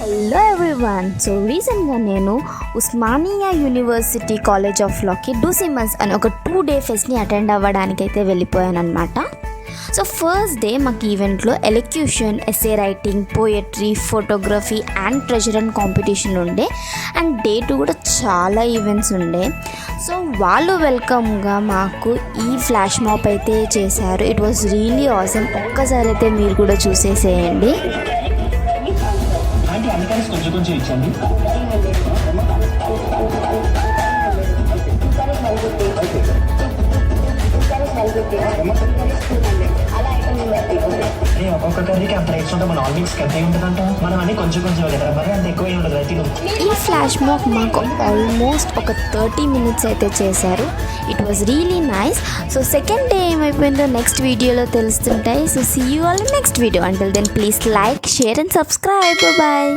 Hello everyone. So రీసెంట్గా నేను Osmania university college of లాకి డూసిమన్స్ అని ఒక 2-day ఫెస్ట్ని అటెండ్ అవ్వడానికి అయితే వెళ్ళిపోయాను అనమాట. సో ఫస్ట్ డే మాకు ఈవెంట్లో elocution, essay writing, poetry, photography and treasure and competition ఉండే. అండ్ డే 2 కూడా చాలా ఈవెంట్స్ ఉండే. సో వాళ్ళు వెల్కమ్గా మాకు ఈ ఫ్లాష్ మాప్ అయితే చేశారు. It was really awesome. ఒక్కసారి అయితే మీరు కూడా చూసేసేయండి. కొంచెం ఇచ్చండి. ఒక్కొక్క కర్రీకి అంత రేట్స్ ఉంటే మన ఆల్మిక్స్కి ఎంత ఉంటుందంట. మనం అన్ని కొంచెం కదా, మరి అంత ఎక్కువ ఉండదు అయితే. ఈ ఫ్లాష్ మాక్ మాకు ఆల్మోస్ట్ ఒక 30 minutes అయితే చేశారు. It was really nice. So second day ఏమైపోయిందో నెక్స్ట్ వీడియోలో తెలుస్తుంటాయి. So see you all next video. Until then please like, share and subscribe. Bye.